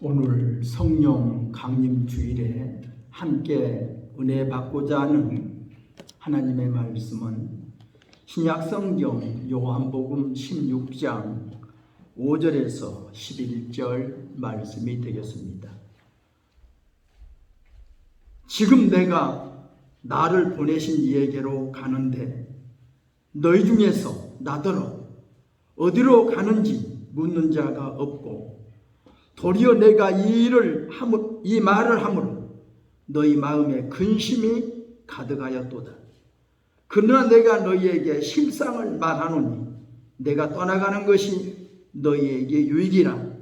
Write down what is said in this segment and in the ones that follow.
오늘 성령 강림 주일에 함께 은혜 받고자 하는 하나님의 말씀은 신약 성경 요한복음 16장 5절에서 11절 말씀이 되겠습니다. 지금 내가 나를 보내신 이에게로 가는데 너희 중에서 나더러 어디로 가는지 묻는 자가 없고 도리어 내가 이 말을 함으로 너희 마음에 근심이 가득하였도다. 그러나 내가 너희에게 실상을 말하노니 내가 떠나가는 것이 너희에게 유익이라.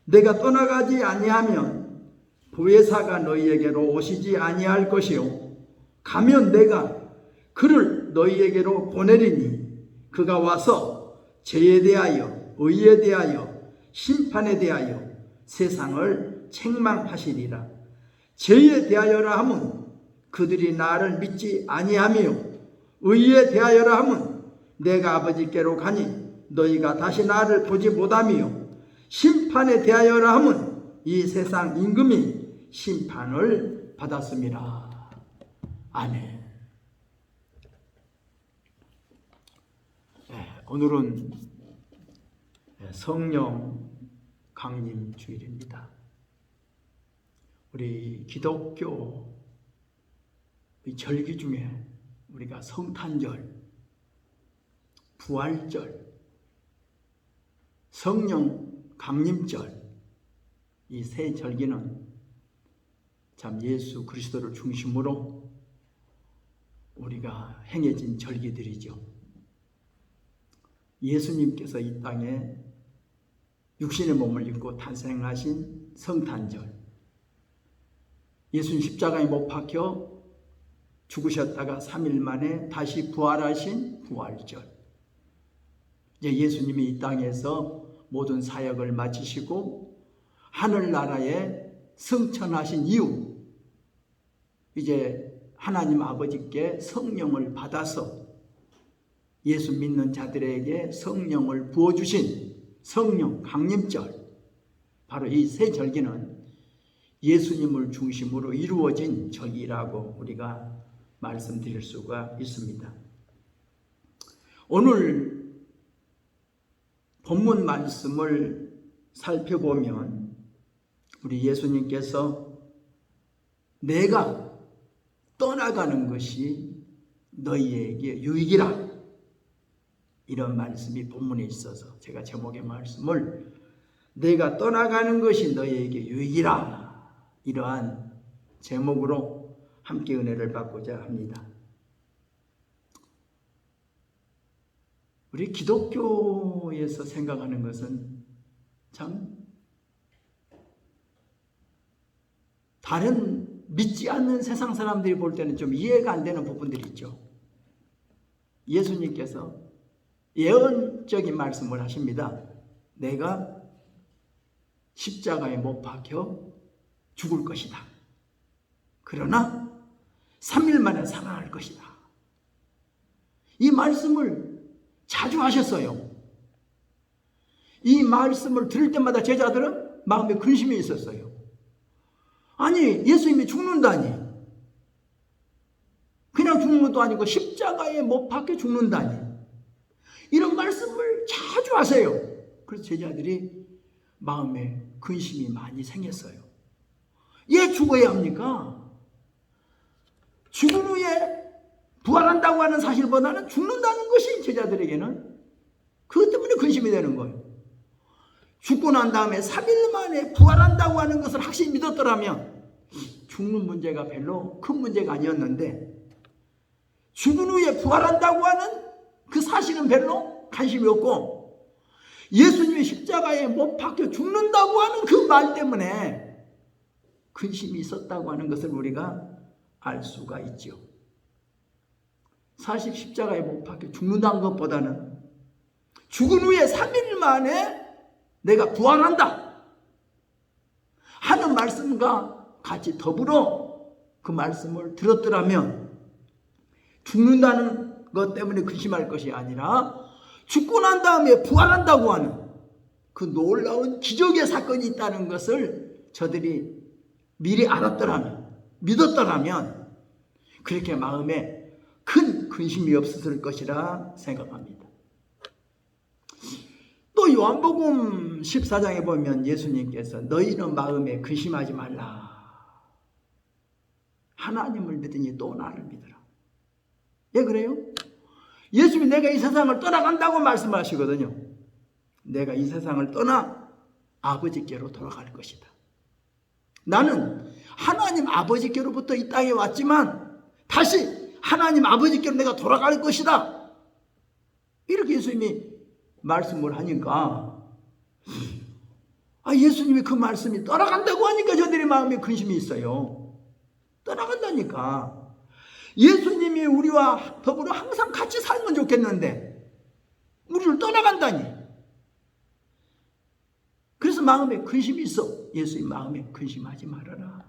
내가 떠나가지 아니하면 보혜사가 너희에게로 오시지 아니할 것이요 가면 내가 그를 너희에게로 보내리니 그가 와서 죄에 대하여 의에 대하여 심판에 대하여 세상을 책망하시리라. 죄에 대하여라 하면 그들이 나를 믿지 아니하며 의에 대하여라 하면 내가 아버지께로 가니 너희가 다시 나를 보지 못하며 심판에 대하여라 하면 이 세상 임금이 심판을 받았습니다. 아멘. 오늘은 성령 강림 주일입니다. 우리 기독교 절기 중에 우리가 성탄절, 부활절, 성령 강림절 이 세 절기는 참 예수 그리스도를 중심으로 우리가 행해진 절기들이죠. 예수님께서 이 땅에 육신의 몸을 입고 탄생하신 성탄절, 예수님 십자가에 못 박혀 죽으셨다가 3일 만에 다시 부활하신 부활절, 이제 예수님이 이 땅에서 모든 사역을 마치시고 하늘나라에 승천하신 이후 이제 하나님 아버지께 성령을 받아서 예수 믿는 자들에게 성령을 부어주신 성령 강림절, 바로 이 세 절기는 예수님을 중심으로 이루어진 절기라고 우리가 말씀드릴 수가 있습니다. 오늘 본문 말씀을 살펴보면 우리 예수님께서 내가 떠나가는 것이 너희에게 유익이라, 이런 말씀이 본문에 있어서 제가 제목의 말씀을 내가 떠나가는 것이 너희에게 유익이라, 이러한 제목으로 함께 은혜를 받고자 합니다. 우리 기독교에서 생각하는 것은 참 다른 믿지 않는 세상 사람들이 볼 때는 좀 이해가 안 되는 부분들이 있죠. 예수님께서 예언적인 말씀을 하십니다. 내가 십자가에 못 박혀 죽을 것이다. 그러나 3일 만에 살아날 것이다. 이 말씀을 자주 하셨어요. 이 말씀을 들을 때마다 제자들은 마음에 근심이 있었어요. 아니, 예수님이 죽는다니, 그냥 죽는 것도 아니고 십자가에 못 박혀 죽는다니, 이런 말씀을 자주 하세요. 그래서 제자들이 마음에 근심이 많이 생겼어요. 왜 죽어야 합니까? 죽은 후에 부활한다고 하는 사실보다는 죽는다는 것이 제자들에게는 그것 때문에 근심이 되는 거예요. 죽고 난 다음에 3일 만에 부활한다고 하는 것을 확실히 믿었더라면 죽는 문제가 별로 큰 문제가 아니었는데, 죽은 후에 부활한다고 하는 그 사실은 별로 관심이 없고, 예수님이 십자가에 못 박혀 죽는다고 하는 그 말 때문에 근심이 있었다고 하는 것을 우리가 알 수가 있죠. 사실 십자가에 못 박혀 죽는다는 것보다는 죽은 후에 3일 만에 내가 부활한다 하는 말씀과 같이 더불어 그 말씀을 들었더라면 죽는다는 것 때문에 근심할 것이 아니라 죽고 난 다음에 부활한다고 하는 그 놀라운 기적의 사건이 있다는 것을 저들이 미리 알았더라면, 믿었더라면 그렇게 마음에 큰 근심이 없었을 것이라 생각합니다. 또 요한복음 14장에 보면 예수님께서 너희는 마음에 근심하지 말라. 하나님을 믿으니 또 나를 믿으라. 왜 그래요? 예수님이 내가 이 세상을 떠나간다고 말씀하시거든요. 내가 이 세상을 떠나 아버지께로 돌아갈 것이다. 나는 하나님 아버지께로부터 이 땅에 왔지만 다시 하나님 아버지께로 내가 돌아갈 것이다. 이렇게 예수님이 말씀을 하니까 예수님이 그 말씀이 떠나간다고 하니까 저들의 마음에 근심이 있어요. 떠나간다니까. 예수님이 우리와 더불어 항상 같이 살면 좋겠는데 우리를 떠나간다니. 그래서 마음에 근심이 있어. 예수님 마음에 근심하지 말아라.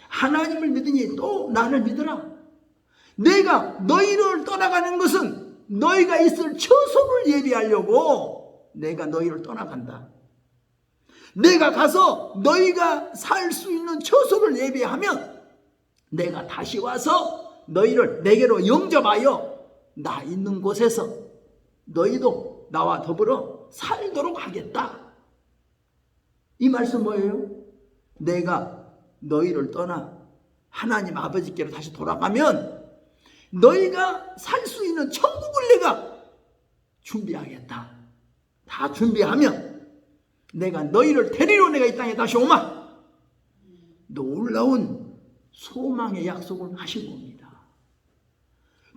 하나님을 믿으니 또 나를 믿어라. 내가 너희를 떠나가는 것은 너희가 있을 처소를 예비하려고 내가 너희를 떠나간다. 내가 가서 너희가 살 수 있는 처소를 예비하면 내가 다시 와서 너희를 내게로 영접하여 나 있는 곳에서 너희도 나와 더불어 살도록 하겠다. 이 말씀 뭐예요? 내가 너희를 떠나 하나님 아버지께로 다시 돌아가면 너희가 살 수 있는 천국을 내가 준비하겠다. 다 준비하면 내가 너희를 데리러 내가 이 땅에 다시 오마. 놀라운 소망의 약속을 하신 겁니다.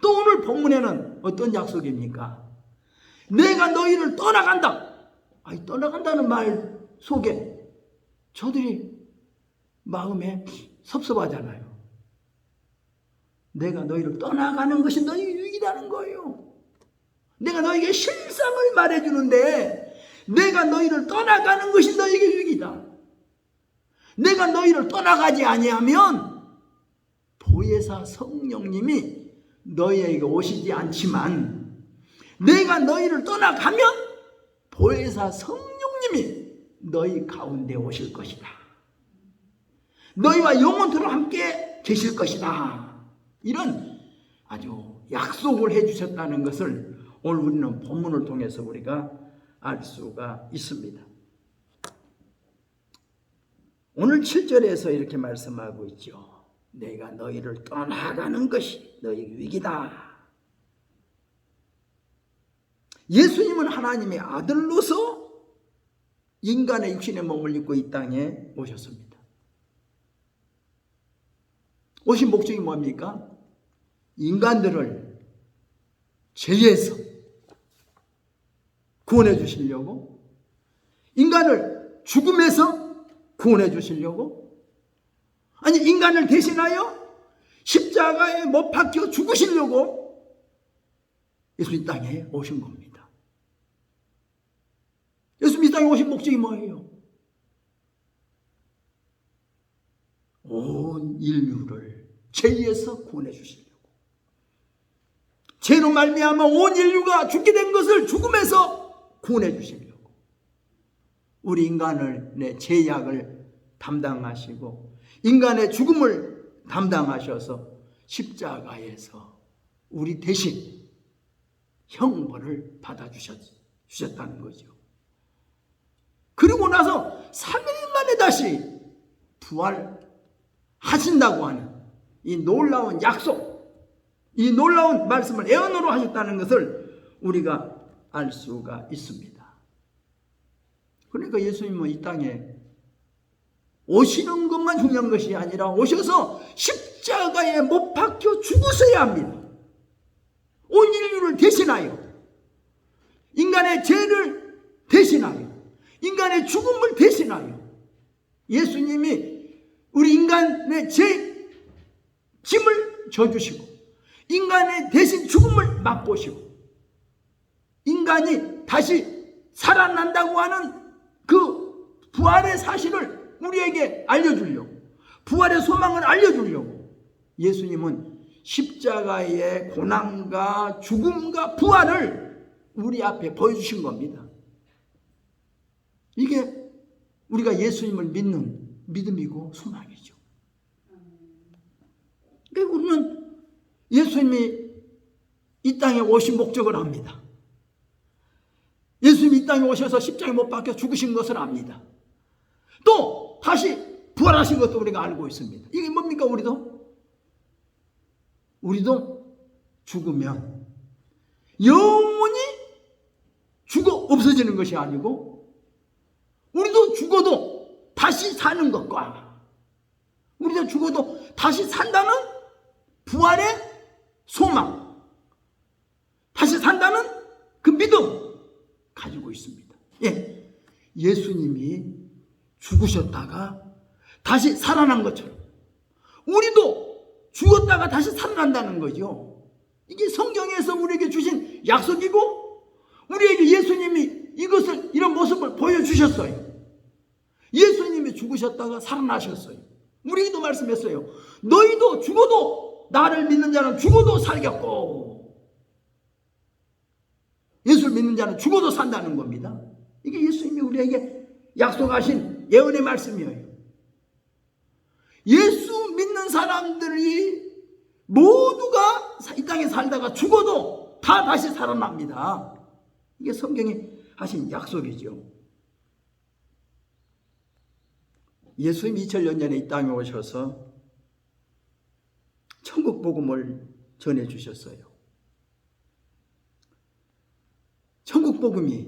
또 오늘 본문에는 어떤 약속입니까? 내가 너희를 떠나간다. 떠나간다는 말 속에 저들이 마음에 섭섭하잖아요. 내가 너희를 떠나가는 것이 너희 유익이라는 거예요. 내가 너희에게 실상을 말해주는데 내가 너희를 떠나가는 것이 너희에게 유익이다. 내가 너희를 떠나가지 아니하면 보혜사 성령님이 너희에게 오시지 않지만 내가 너희를 떠나가면 보혜사 성령님이 너희 가운데 오실 것이다. 너희와 영원토록 함께 계실 것이다. 이런 아주 약속을 해주셨다는 것을 오늘 우리는 본문을 통해서 우리가 알 수가 있습니다. 오늘 7절에서 이렇게 말씀하고 있죠. 내가 너희를 떠나가는 것이 너희 유익이다. 예수님은 하나님의 아들로서 인간의 육신의 몸을 입고 이 땅에 오셨습니다. 오신 목적이 뭡니까? 인간들을 죄에서 구원해 주시려고, 인간을 죽음에서 구원해 주시려고, 아니 인간을 대신하여 십자가에 못 박혀 죽으시려고 예수님 땅에 오신 겁니다. 예수님 이 땅에 오신 목적이 뭐예요? 온 인류를 죄에서 구원해 주시려고, 죄로 말미암아 온 인류가 죽게 된 것을 죽음에서 구원해 주시려고 우리 인간을 내 죄악을 담당하시고 인간의 죽음을 담당하셔서 십자가에서 우리 대신 형벌을 받아주셨다는 거죠. 그리고 나서 3일 만에 다시 부활하신다고 하는 이 놀라운 약속, 이 놀라운 말씀을 예언으로 하셨다는 것을 우리가 알 수가 있습니다. 그러니까 예수님은 이 땅에 오시는 것만 중요한 것이 아니라 오셔서 십자가에 못 박혀 죽으셔야 합니다. 온 인류를 대신하여, 인간의 죄를 대신하여, 인간의 죽음을 대신하여 예수님이 우리 인간의 죄 짐을 져주시고 인간의 대신 죽음을 맛보시고 인간이 다시 살아난다고 하는 그 부활의 사실을 우리에게 알려주려고, 부활의 소망을 알려주려고 예수님은 십자가의 고난과 죽음과 부활을 우리 앞에 보여주신 겁니다. 이게 우리가 예수님을 믿는 믿음이고 소망이죠. 그러니까 우리는 예수님이 이 땅에 오신 목적을 압니다. 예수님이 이 땅에 오셔서 십자가에 못 박혀 죽으신 것을 압니다. 또 다시 부활하신 것도 우리가 알고 있습니다. 이게 뭡니까? 우리도 죽으면 영원히 죽어 없어지는 것이 아니고, 우리도 죽어도 다시 사는 것과 우리도 죽어도 다시 산다는 부활의 소망, 다시 산다는 그 믿음 가지고 있습니다. 예, 예수님이 죽으셨다가 다시 살아난 것처럼 우리도 죽었다가 다시 살아난다는 거죠. 이게 성경에서 우리에게 주신 약속이고, 우리에게 예수님이 이것을, 이런 모습을 보여주셨어요. 예수님이 죽으셨다가 살아나셨어요. 우리에게도 말씀했어요. 너희도 죽어도, 나를 믿는 자는 죽어도 살겠고, 예수를 믿는 자는 죽어도 산다는 겁니다. 이게 예수님이 우리에게 약속하신 예언의 말씀이에요. 예수 믿는 사람들이 모두가 이 땅에 살다가 죽어도 다 다시 살아납니다. 이게 성경이 하신 약속이죠. 예수님이 2000년 전에 이 땅에 오셔서 천국 복음을 전해주셨어요. 천국 복음이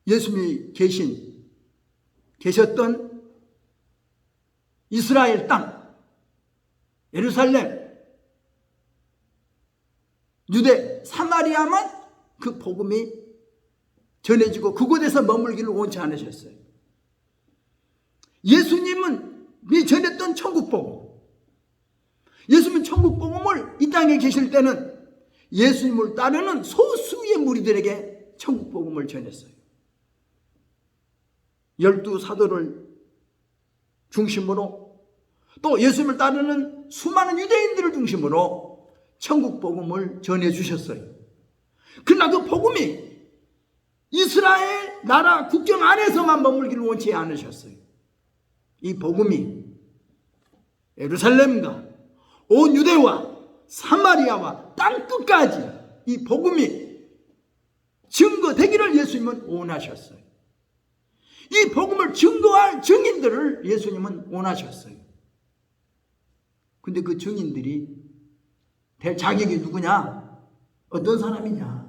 예수님이 계셨던 이스라엘 땅, 예루살렘, 유대, 사마리아만 그 복음이 전해지고 그곳에서 머물기를 원치 않으셨어요. 예수님은 전했던 천국 복음, 예수님은 천국 복음을 이 땅에 계실 때는 예수님을 따르는 소수의 무리들에게 천국 복음을 전했어요. 12사도를 중심으로, 또 예수님을 따르는 수많은 유대인들을 중심으로 천국 복음을 전해 주셨어요. 그러나 그 복음이 이스라엘 나라 국경 안에서만 머물기를 원치 않으셨어요. 이 복음이 예루살렘과 온 유대와 사마리아와 땅끝까지 이 복음이 증거되기를 예수님은 원하셨어요. 이 복음을 증거할 증인들을 예수님은 원하셨어요. 근데 그 증인들이 될 자격이 누구냐? 어떤 사람이냐?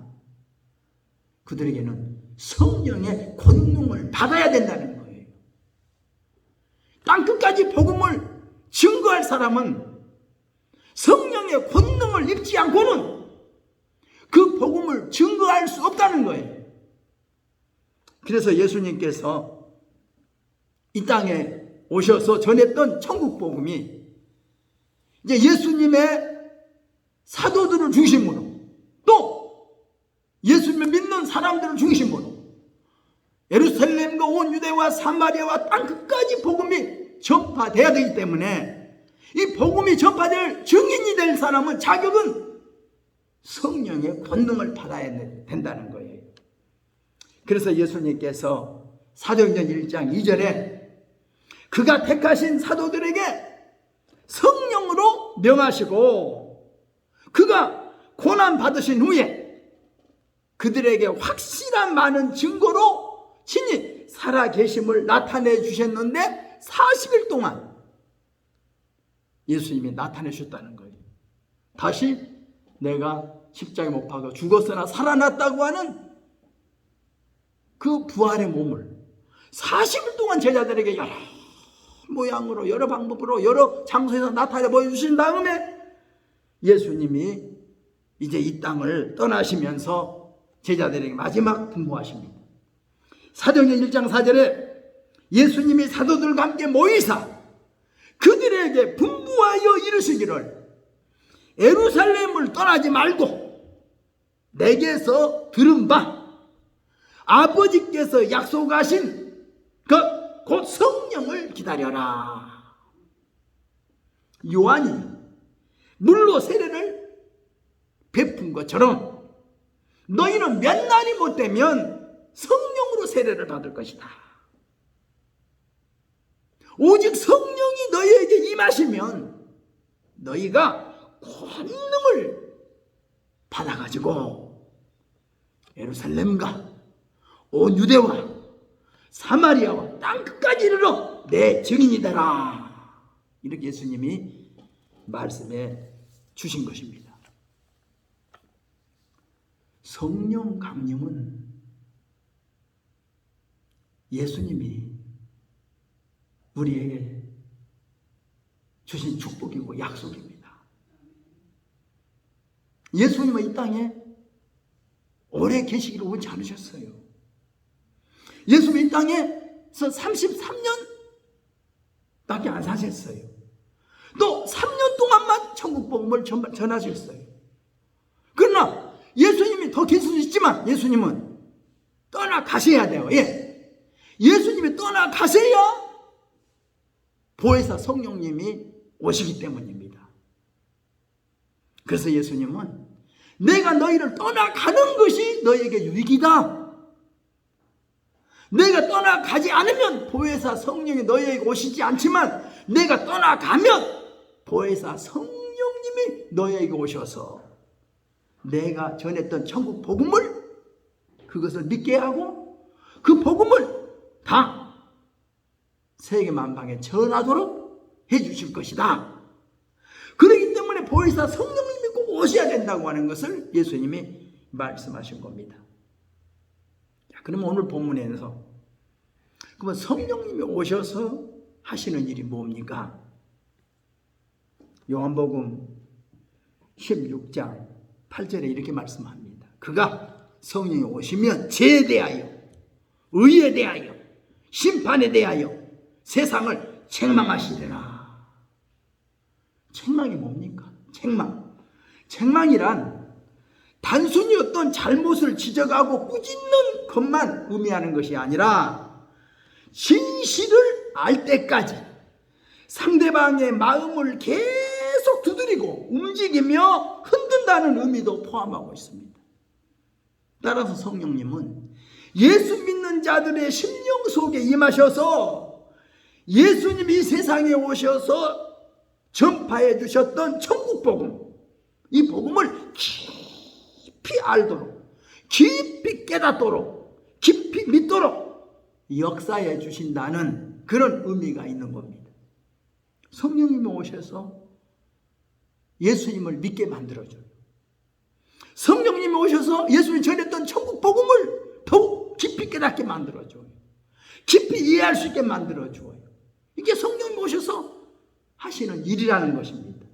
그들에게는 성령의 권능을 받아야 된다는 거예요. 땅끝까지 복음을 증거할 사람은 성령의 권능을 입지 않고는 그 복음을 증거할 수 없다는 거예요. 그래서 예수님께서 이 땅에 오셔서 전했던 천국 복음이 이제 예수님의 사도들을 중심으로, 또 예수님을 믿는 사람들을 중심으로 예루살렘과 온 유대와 사마리아와 땅끝까지 복음이 전파되어야 되기 때문에, 이 복음이 전파될 증인이 될 사람은 자격은 성령의 권능을 받아야 된다는 거예요. 그래서 예수님께서 사도행전 1장 2절에 그가 택하신 사도들에게 성령으로 명하시고 그가 고난 받으신 후에 그들에게 확실한 많은 증거로 친히 살아계심을 나타내 주셨는데 40일 동안 예수님이 나타내 주셨다는 거예요. 다시 내가 십자가에 못 박혀 죽었으나 살아났다고 하는 그 부활의 몸을 40일 동안 제자들에게 여러 모양으로, 여러 방법으로, 여러 장소에서 나타내 보여주신 다음에 예수님이 이제 이 땅을 떠나시면서 제자들에게 마지막 분부하십니다. 사도행전 1장 4절에 예수님이 사도들과 함께 모이사 그들에게 분부하여 이르시기를 예루살렘을 떠나지 말고 내게서 들은 바 아버지께서 약속하신 그 곧 성령을 기다려라. 요한이 물로 세례를 베푼 것처럼 너희는 몇 날이 못 되면 성령으로 세례를 받을 것이다. 오직 성령이 너희에게 임하시면 너희가 권능을 받아가지고 예루살렘과 온 유대와 사마리아와 땅끝까지 이르러 내 증인이 되라. 이렇게 예수님이 말씀해 주신 것입니다. 성령 강림은 예수님이 우리에게 주신 축복이고 약속입니다. 예수님은 이 땅에 오래 계시기를 원치 않으셨어요. 예수님이 이 땅에서 33년밖에 안 사셨어요. 또 3년 동안만 천국 복음을 전하셨어요. 그러나 예수님이 더 계실 수 있지만 예수님은 떠나가셔야 돼요. 예수님이 떠나가셔야 보혜사 성령님이 오시기 때문입니다. 그래서 예수님은 내가 너희를 떠나가는 것이 너희에게 유익이다. 내가 떠나가지 않으면 보혜사 성령이 너희에게 오시지 않지만 내가 떠나가면 보혜사 성령님이 너희에게 오셔서 내가 전했던 천국 복음을 그것을 믿게 하고 그 복음을 다 세계 만방에 전하도록 해주실 것이다. 그렇기 때문에 보혜사 성령님이 꼭 오셔야 된다고 하는 것을 예수님이 말씀하신 겁니다. 자, 그러면 오늘 본문에서 그러면 성령님이 오셔서 하시는 일이 뭡니까? 요한복음 16장 8절에 이렇게 말씀합니다. 그가 성령이 오시면 죄에 대하여 의에 대하여 심판에 대하여 세상을 책망하시리라. 책망이 뭡니까? 책망이란 단순히 어떤 잘못을 지적하고 꾸짖는 것만 의미하는 것이 아니라 진실을 알 때까지 상대방의 마음을 계속 두드리고 움직이며 흔든다는 의미도 포함하고 있습니다. 따라서 성령님은 예수 믿는 자들의 심령 속에 임하셔서 예수님이 세상에 오셔서 전파해 주셨던 천국 복음, 이 복음을 깊이 알도록, 깊이 깨닫도록, 깊이 믿도록 역사해 주신다는 그런 의미가 있는 겁니다. 성령님이 오셔서 예수님을 믿게 만들어줘요. 성령님이 오셔서 예수님이 전했던 천국 복음을 더욱 깊이 깨닫게 만들어줘요. 깊이 이해할 수 있게 만들어줘요. 이게 성령님이 오셔서 하시는 일이라는 것입니다.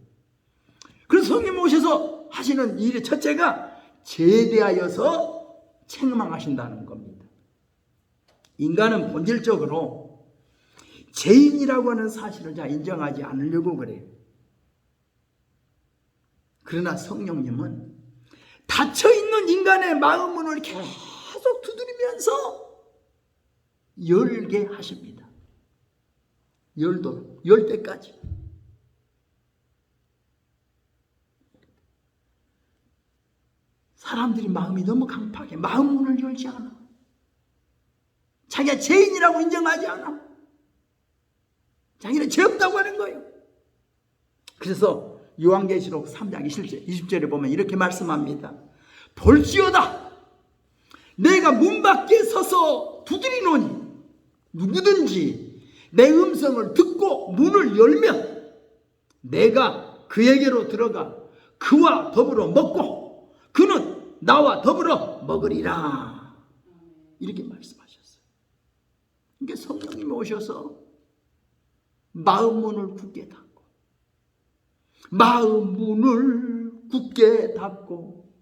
그래서 성령님이 오셔서 하시는 일의 첫째가 죄에 대하여서 책망하신다는 겁니다. 인간은 본질적으로 죄인이라고 하는 사실을 잘 인정하지 않으려고 그래요. 그러나 성령님은 닫혀있는 인간의 마음문을 계속 두드리면서 열게 하십니다. 열도록, 열 때까지. 사람들이 마음이 너무 강팍해. 마음문을 열지 않아. 자기가 죄인이라고 인정하지 않아. 자기는 죄 없다고 하는 거예요. 그래서 요한계시록 3장 20절에 보면 이렇게 말씀합니다. 볼지어다 내가 문 밖에 서서 두드리노니 누구든지 내 음성을 듣고 문을 열면 내가 그에게로 들어가 그와 더불어 먹고 그는 나와 더불어 먹으리라. 이렇게 말씀하셨어요. 이게 성령님이 오셔서 마음 문을 굳게 닫고 마음 문을 굳게 닫고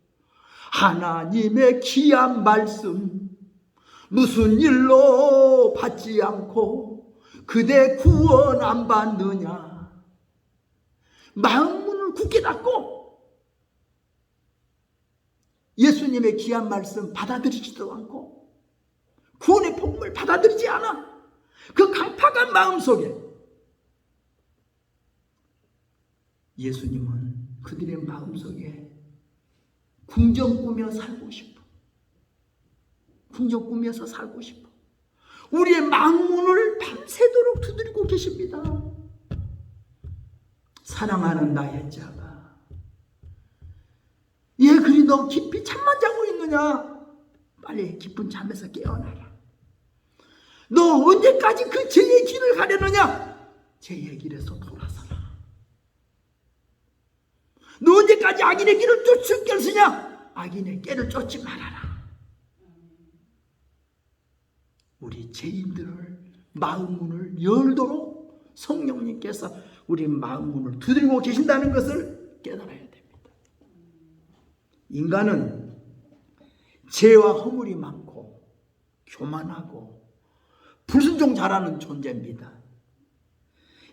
하나님의 귀한 말씀 무슨 일로 받지 않고 그대 구원 안 받느냐. 마음 문을 굳게 닫고 예수님의 귀한 말씀 받아들이지도 않고 구원의 복음을 받아들이지 않아. 그 강팍한 마음 속에 예수님은 그들의 마음 속에 궁정 꾸며 살고 싶어. 궁정 꾸며서 살고 싶어. 우리의 망문을 밤새도록 두드리고 계십니다. 사랑하는 나의 자가, 예, 그리 너 깊이 잠만 자고 있느냐? 빨리 깊은 잠에서 깨어나라. 너 언제까지 그 죄의 길을 가려느냐? 죄의 길에서 돌아서라. 너 언제까지 악인의 길을 쫓을 결쓰냐? 악인의 깨를 쫓지 말아라. 우리 죄인들을 마음문을 열도록 성령님께서 우리 마음문을 두드리고 계신다는 것을 깨달아야 됩니다. 인간은 죄와 허물이 많고 교만하고 불순종 잘하는 존재입니다.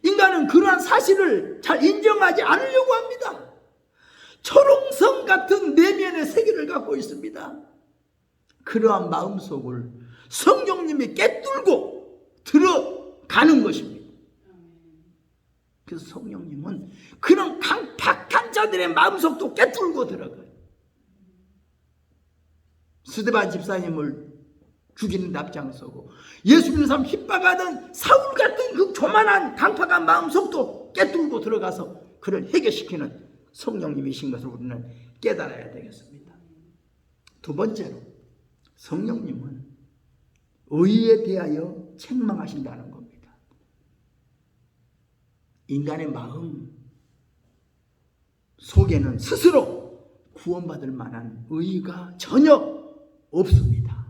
인간은 그러한 사실을 잘 인정하지 않으려고 합니다. 초롱성 같은 내면의 세계를 갖고 있습니다. 그러한 마음속을 성령님이 깨뚫고 들어가는 것입니다. 그래서 성령님은 그런 강팍한 자들의 마음속도 깨뚫고 들어가요. 스데반 집사님을 죽이는 데 앞장서고 예수 믿는 사람 핍박하던 사울 같은 그 교만한 강팍한 마음속도 깨뚫고 들어가서 그를 해결시키는 성령님이신 것을 우리는 깨달아야 되겠습니다. 두 번째로, 성령님은 의에 대하여 책망하신다는 겁니다. 인간의 마음 속에는 스스로 구원받을 만한 의가 전혀 없습니다.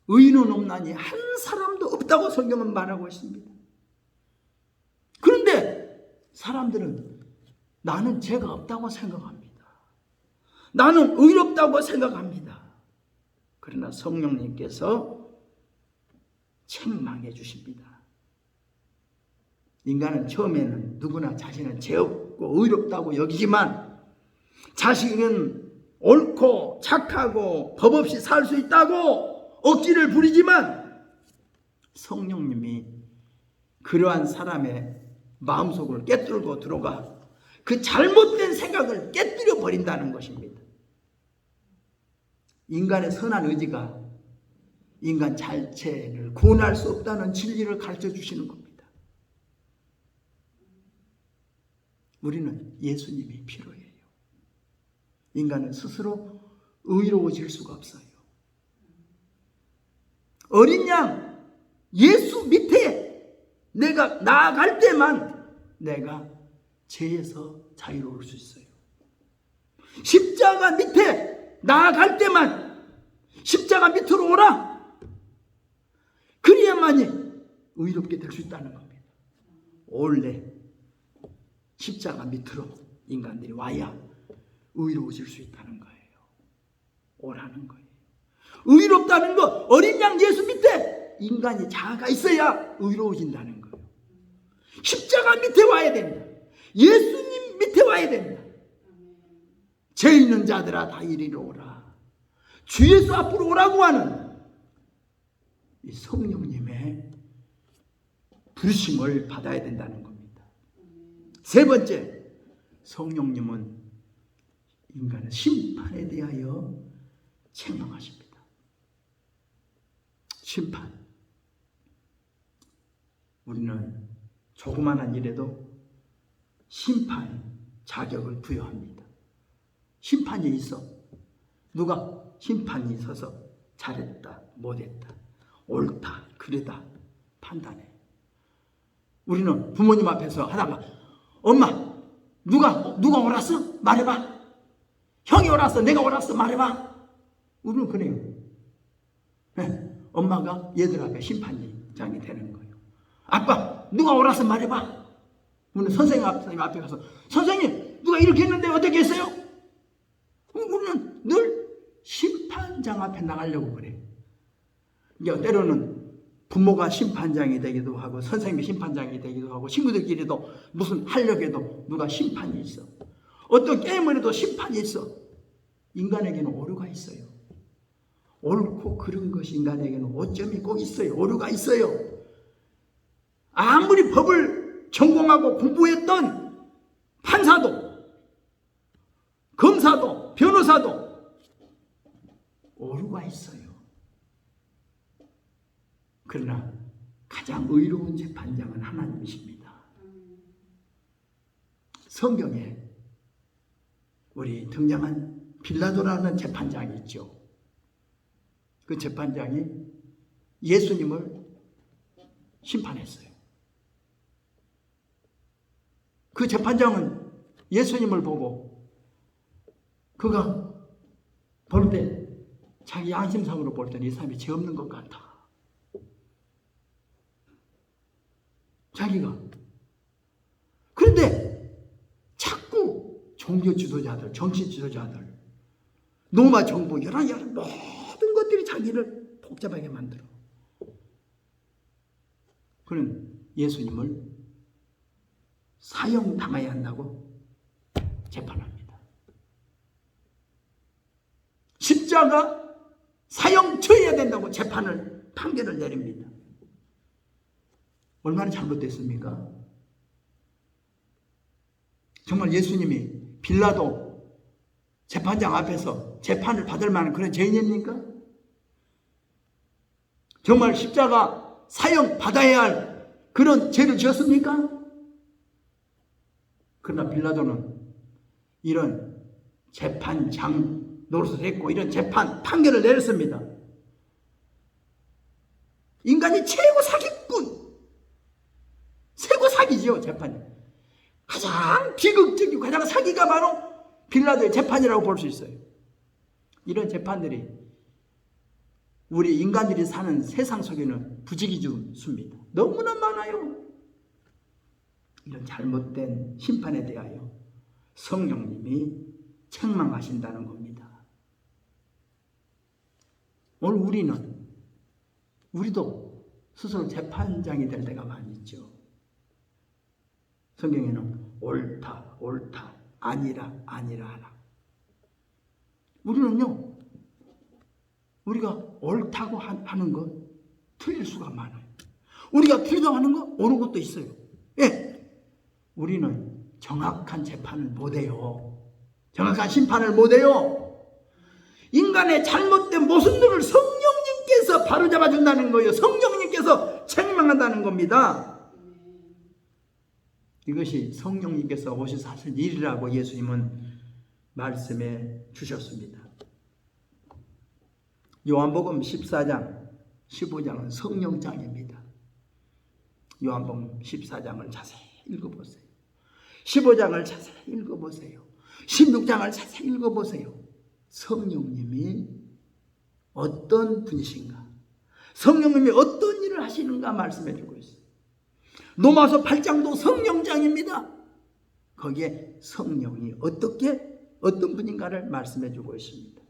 의는 없나니 한 사람도 없다고 성경은 말하고 있습니다. 그런데 사람들은 나는 죄가 없다고 생각합니다. 나는 의롭다고 생각합니다. 그러나 성령님께서 책망해 주십니다. 인간은 처음에는 누구나 자신은 죄 없고 의롭다고 여기지만 자신은 옳고 착하고 법 없이 살 수 있다고 억지를 부리지만 성령님이 그러한 사람의 마음속을 깨뚫고 들어가 그 잘못된 생각을 깨뜨려 버린다는 것입니다. 인간의 선한 의지가 인간 자체를 구원할 수 없다는 진리를 가르쳐 주시는 겁니다. 우리는 예수님이 필요해요. 인간은 스스로 의로워질 수가 없어요. 어린 양 예수 밑에 내가 나아갈 때만 내가 죄에서 자유로울 수 있어요. 십자가 밑에 나아갈 때만 십자가 밑으로 오라. 그래야만이 의롭게 될 수 있다는 겁니다. 원래 십자가 밑으로 인간들이 와야 의로워질 수 있다는 거예요. 오라는 거예요. 의롭다는 거, 어린 양 예수 밑에 인간이 자아가 있어야 의로워진다는 거예요. 십자가 밑에 와야 됩니다. 예수님 밑에 와야 됩니다. 죄 있는 자들아 다 이리로 오라. 주 예수 앞으로 오라고 하는 이 성령님의 부르심을 받아야 된다는 겁니다. 세 번째, 성령님은 인간의 심판에 대하여 책망하십니다. 심판. 우리는 조그마한 일에도 심판 자격을 부여합니다. 심판이 있어. 누가 심판이 있어서 잘했다, 못했다, 옳다, 그르다 판단해. 우리는 부모님 앞에서 하다가 엄마, 누가 옳았어? 말해봐. 형이 옳았어? 내가 옳았어? 말해봐. 우리는 그래요. 네. 엄마가 얘들 앞에 심판장이 되는 거예요. 아빠, 누가 옳았어? 말해봐. 우리는 선생님 앞에 가서 선생님, 누가 이렇게 했는데 어떻게 했어요? 우리는 늘 심판장 앞에 나가려고 그래. 이제 때로는 부모가 심판장이 되기도 하고 선생님이 심판장이 되기도 하고 친구들끼리도 무슨 하려고 해도 누가 심판이 있어. 어떤 게임을 해도 심판이 있어. 인간에게는 오류가 있어요. 옳고 그른 것이 인간에게는 오점이 꼭 있어요. 오류가 있어요. 아무리 법을 전공하고 공부했던 판사도, 검사도, 변호사도 오류가 있어요. 그러나 가장 의로운 재판장은 하나님이십니다. 성경에 우리 등장한 빌라도라는 재판장이 있죠. 그 재판장이 예수님을 심판했어요. 그 재판장은 예수님을 보고 그가 볼 때 자기 양심상으로 볼 때는 이 사람이 죄 없는 것 같아. 자기가. 그런데 자꾸 종교 지도자들, 정치 지도자들, 로마 정부 여러 모든 것들이 자기를 복잡하게 만들어. 그는 예수님을 사형당해야 한다고 재판합니다. 십자가 사형 처해야 된다고 판결을 내립니다. 얼마나 잘못됐습니까? 정말 예수님이 빌라도 재판장 앞에서 재판을 받을 만한 그런 죄인입니까? 정말 십자가 사형 받아야 할 그런 죄를 지었습니까? 그러나 빌라도는 이런 재판장 노릇을 했고 이런 판결을 내렸습니다. 인간이 최고 사기꾼, 최고 사기죠. 재판이 가장 비극적이고 가장 사기가 바로 빌라도의 재판이라고 볼 수 있어요. 이런 재판들이 우리 인간들이 사는 세상 속에는 부지기수입니다. 너무나 많아요. 이런 잘못된 심판에 대하여 성령님이 책망하신다는 겁니다. 오늘 우리도 스스로 재판장이 될 때가 많이 있죠. 성경에는 옳다, 아니라 하라. 우리는요, 우리가 옳다고 하는 것 틀릴 수가 많아요. 우리가 부정하는 거 옳은 것도 있어요. 예, 우리는 정확한 재판을 못해요. 정확한 심판을 못해요. 인간의 잘못된 모습들을 성령님께서 바로잡아 준다는 거예요. 성령님께서 책망한다는 겁니다. 이것이 성령님께서 오셔서 하실 일이라고 예수님은 말씀해 주셨습니다. 요한복음 14장, 15장은 성령장입니다. 요한복음 14장을 자세히 읽어보세요. 15장을 자세히 읽어보세요. 16장을 자세히 읽어보세요. 성령님이 어떤 분이신가, 성령님이 어떤 일을 하시는가 말씀해 주고 있어요. 로마서 8장도 성령장입니다. 거기에 성령이 어떤 분인가를 말씀해 주고 있습니다.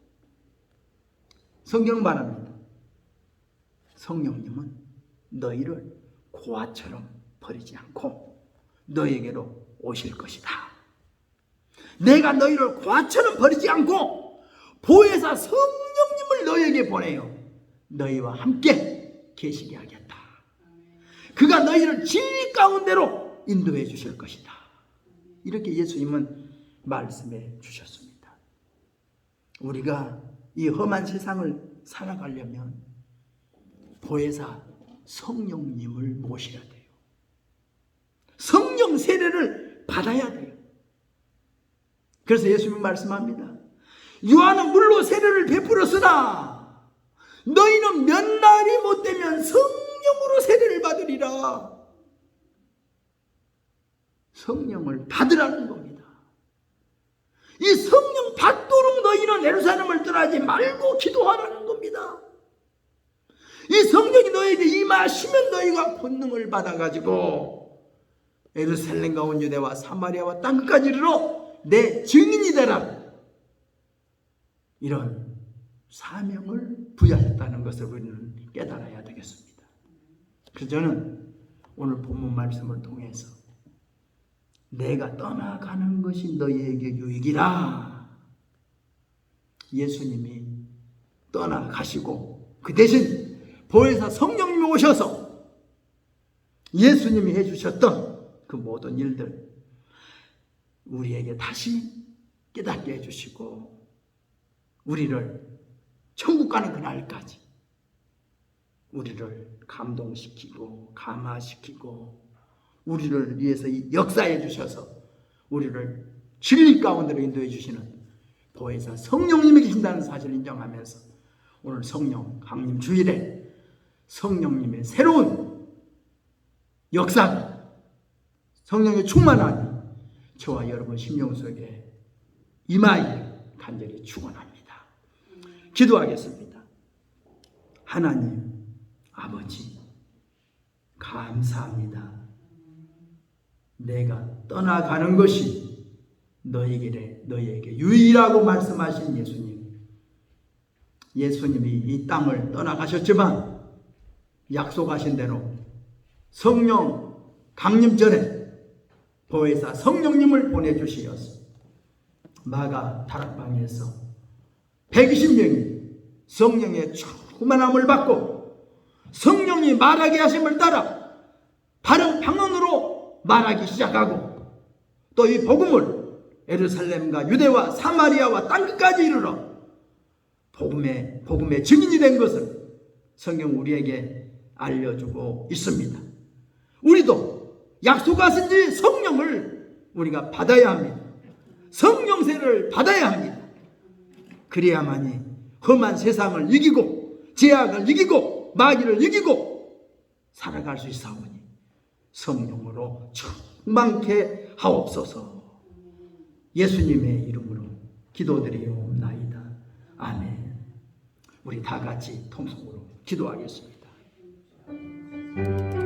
성경 말합니다. 성령님은 너희를 고아처럼 버리지 않고 너에게로 오실 것이다. 내가 너희를 고아처럼 버리지 않고 보혜사 성령님을 너희에게 보내요. 너희와 함께 계시게 하겠다. 그가 너희를 진리 가운데로 인도해 주실 것이다. 이렇게 예수님은 말씀해 주셨습니다. 우리가 이 험한 세상을 살아가려면 보혜사 성령님을 모셔야 돼요. 성령 세례를 받아야 돼요. 그래서 예수님은 말씀합니다. 요한은 물로 세례를 베풀었으나 너희는 몇 날이 못 되면 성령으로 세례를 받으리라. 성령을 받으라는 겁니다. 이 성령 받도록 너희는 예루살렘을 떠나지 말고 기도하라는 겁니다. 이 성령이 너에게 임하시면 너희가 권능을 받아가지고 예루살렘과 온 유대와 사마리아와 땅끝까지 이르러 내 증인이 되라. 이런 사명을 부여했다는 것을 우리는 깨달아야 되겠습니다. 그래서 저는 오늘 본문 말씀을 통해서 내가 떠나가는 것이 너희에게 유익이라. 예수님이 떠나가시고 그 대신 보혜사 성령님이 오셔서 예수님이 해주셨던 그 모든 일들 우리에게 다시 깨닫게 해주시고 우리를 천국 가는 그날까지 우리를 감동시키고 감화시키고 우리를 위해서 역사해 주셔서 우리를 진리 가운데로 인도해 주시는 보혜사 성령님이 계신다는 사실을 인정하면서 오늘 성령 강림 주일에 성령님의 새로운 역사, 성령의 충만함이 저와 여러분 심령 속에 임하기를 간절히 축원합니다. 기도하겠습니다. 하나님 아버지 감사합니다. 내가 떠나가는 것이 너에게 유일하고 말씀하신 예수님이 이 땅을 떠나가셨지만 약속하신 대로 성령 강림 전에 보혜사 성령님을 보내주시어서 마가 다락방에서 120명이 성령의 충만함을 받고 성령이 말하게 하심을 따라 다른 방언으로 말하기 시작하고 또 이 복음을 예루살렘과 유대와 사마리아와 땅끝까지 이르러 복음의 증인이 된 것을 성경 우리에게 알려주고 있습니다. 우리도 약속하신 이 성령을 우리가 받아야 합니다. 성령세를 받아야 합니다. 그래야만이 험한 세상을 이기고 죄악을 이기고 마귀를 이기고 살아갈 수 있사오니 성령으로 충만케 하옵소서. 예수님의 이름으로 기도드리옵나이다. 아멘. 우리 다 같이 통성으로 기도하겠습니다.